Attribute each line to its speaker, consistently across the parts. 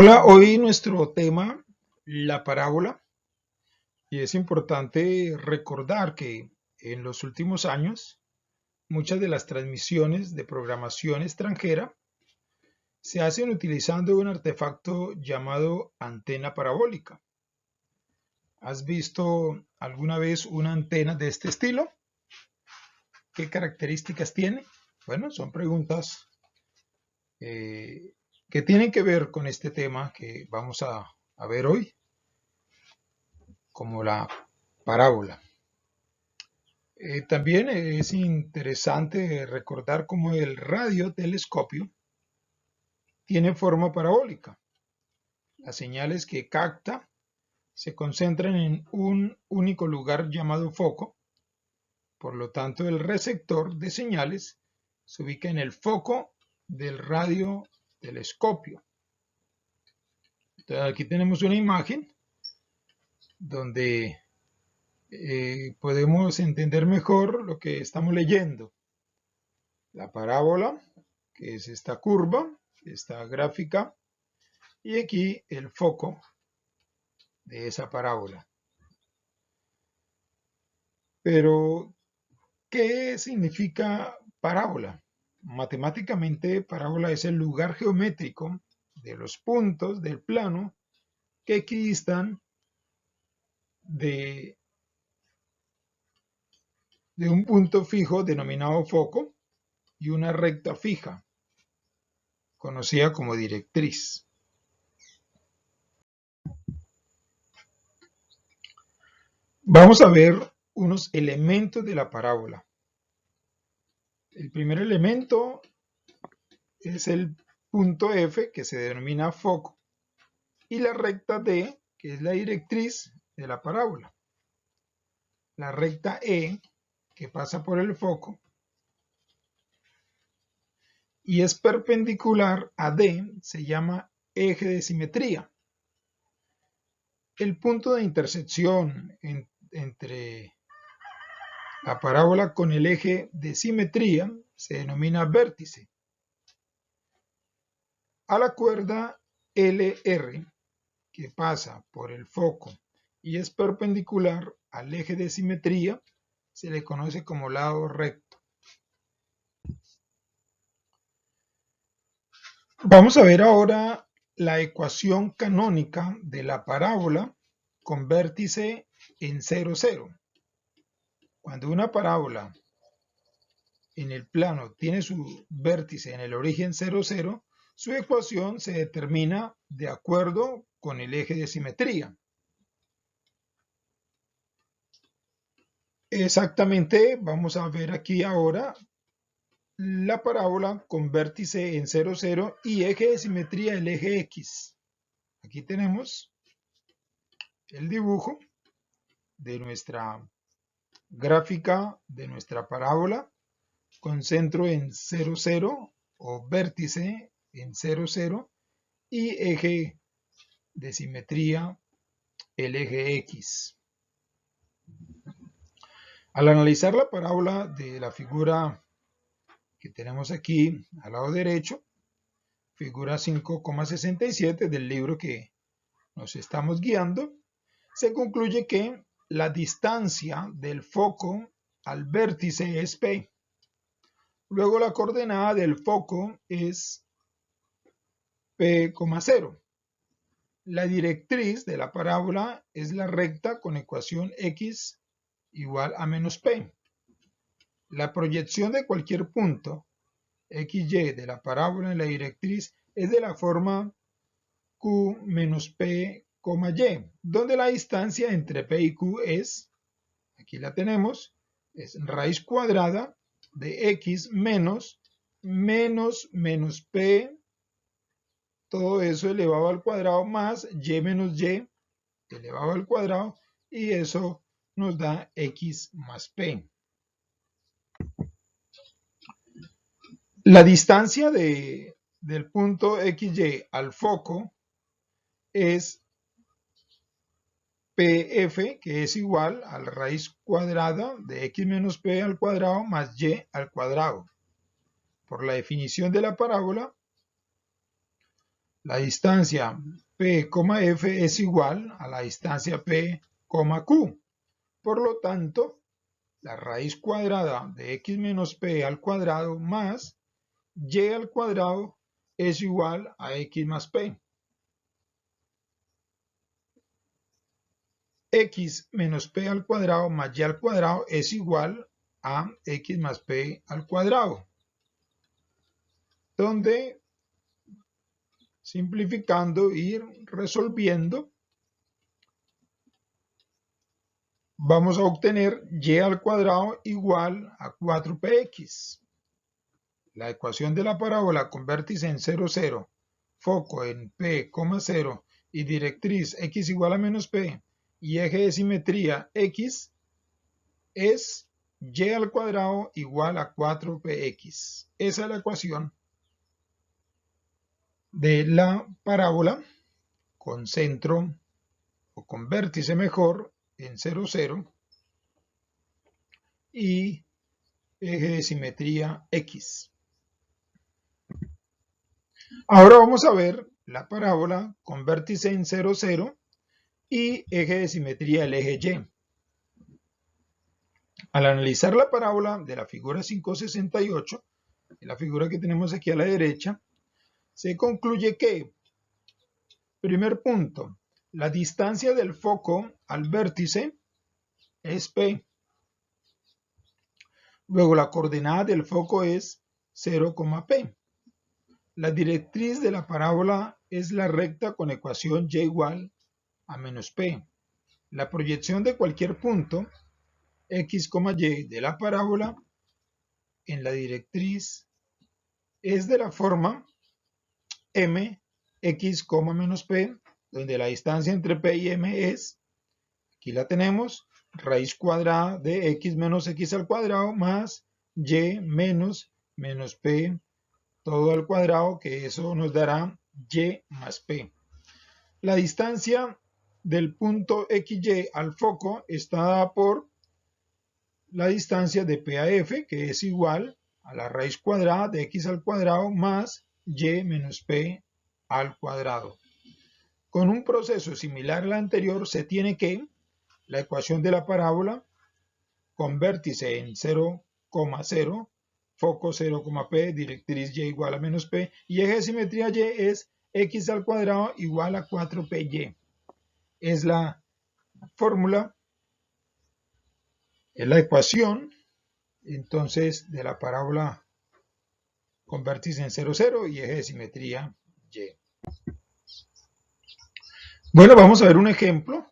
Speaker 1: Hola, hoy nuestro tema, la parábola, y es importante recordar que en los últimos años muchas de las transmisiones de programación extranjera se hacen utilizando un artefacto llamado antena parabólica. ¿Has visto alguna vez una antena de este estilo? ¿Qué características tiene? Bueno, son preguntas que tienen que ver con este tema que vamos a ver hoy, como la parábola. También es interesante recordar cómo el radiotelescopio tiene forma parabólica. Las señales que capta se concentran en un único lugar llamado foco, por lo tanto el receptor de señales se ubica en el foco del radiotelescopio. Entonces, aquí tenemos una imagen donde podemos entender mejor lo que estamos leyendo. La parábola, que es esta curva, esta gráfica, y aquí el foco de esa parábola. Pero, ¿qué significa parábola? Matemáticamente, parábola es el lugar geométrico de los puntos del plano que equidistan de un punto fijo denominado foco y una recta fija, conocida como directriz. Vamos a ver unos elementos de la parábola. El primer elemento es el punto F, que se denomina foco, y la recta D, que es la directriz de la parábola. La recta E, que pasa por el foco y es perpendicular a D, se llama eje de simetría. El punto de intersección entre la parábola con el eje de simetría se denomina vértice. A la cuerda LR, que pasa por el foco y es perpendicular al eje de simetría, se le conoce como lado recto. Vamos a ver ahora la ecuación canónica de la parábola con vértice en 0, 0. Cuando una parábola en el plano tiene su vértice en el origen 0, 0, su ecuación se determina de acuerdo con el eje de simetría. Exactamente, vamos a ver aquí ahora la parábola con vértice en 0, 0 y eje de simetría el eje X. Aquí tenemos el dibujo de nuestra gráfica de nuestra parábola con centro en 0, 0 o vértice en 0, 0 y eje de simetría el eje X. Al analizar la parábola de la figura que tenemos aquí al lado derecho, figura 5,67 del libro que nos estamos guiando, se concluye que la distancia del foco al vértice es P. Luego la coordenada del foco es P,0. La directriz de la parábola es la recta con ecuación X igual a menos P. La proyección de cualquier punto XY de la parábola en la directriz es de la forma Q menos P, Y, donde la distancia entre P y Q es, aquí la tenemos, es raíz cuadrada de X menos P, todo eso elevado al cuadrado, más Y menos Y elevado al cuadrado, y eso nos da X más P. La distancia del punto XY al foco es PF, que es igual a la raíz cuadrada de X menos P al cuadrado más Y al cuadrado. Por la definición de la parábola, La distancia P, F es igual a la distancia P, Q. Por lo tanto, la raíz cuadrada de x menos p al cuadrado más y al cuadrado es igual a x más p. X menos p al cuadrado más y al cuadrado es igual a x más p al cuadrado, donde simplificando y resolviendo vamos a obtener y al cuadrado igual a 4px. La ecuación de la parábola con vértice en 0, 0, foco en p, 0 y directriz x igual a menos p y eje de simetría x es y al cuadrado igual a 4px. Esa es la ecuación de la parábola con centro o con vértice mejor en 0, 0 y eje de simetría x. Ahora vamos a ver la parábola con vértice en 0, 0 y eje de simetría el eje y. Al analizar la parábola de la figura 568, la figura que tenemos aquí a la derecha, se concluye que, primer punto, la distancia del foco al vértice es P. Luego la coordenada del foco es 0, P. La directriz de la parábola es la recta con ecuación y igual a menos P. La proyección de cualquier punto x, y de la parábola en la directriz es de la forma m, x, menos p, donde la distancia entre p y m es, aquí la tenemos, raíz cuadrada de x menos x al cuadrado más y menos p todo al cuadrado, que eso nos dará y más p. La distancia del punto xy al foco está dada por la distancia de P a F, que es igual a la raíz cuadrada de x al cuadrado más y menos p al cuadrado. Con un proceso similar al anterior se tiene que la ecuación de la parábola con vértice en 0, 0, foco 0, p, directriz y igual a menos p y eje de simetría y es x al cuadrado igual a 4py. Es la fórmula, es la ecuación entonces de la parábola con vértice en 0, 0 y eje de simetría y. Bueno, vamos a ver un ejemplo.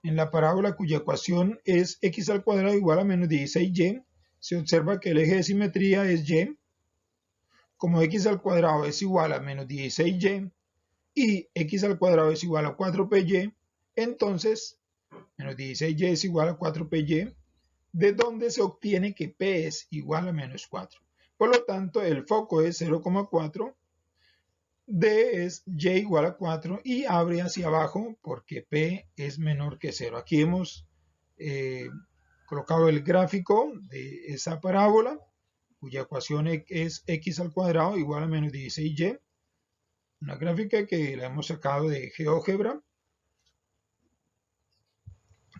Speaker 1: En la parábola cuya ecuación es x al cuadrado igual a menos 16y, se observa que el eje de simetría es y. Como x al cuadrado es igual a menos 16y y x al cuadrado es igual a 4py, entonces menos 16y es igual a 4py, de donde se obtiene que p es igual a menos 4. Por lo tanto, el foco es 0,4, D es y igual a 4 y abre hacia abajo porque P es menor que 0. Aquí hemos colocado el gráfico de esa parábola cuya ecuación es x al cuadrado igual a menos 16y. Una gráfica que la hemos sacado de GeoGebra.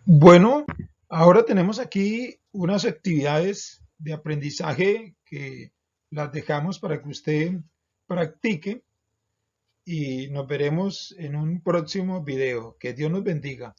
Speaker 1: Bueno, ahora tenemos aquí unas actividades de aprendizaje que las dejamos para que usted practique y nos veremos en un próximo video. Que Dios nos bendiga.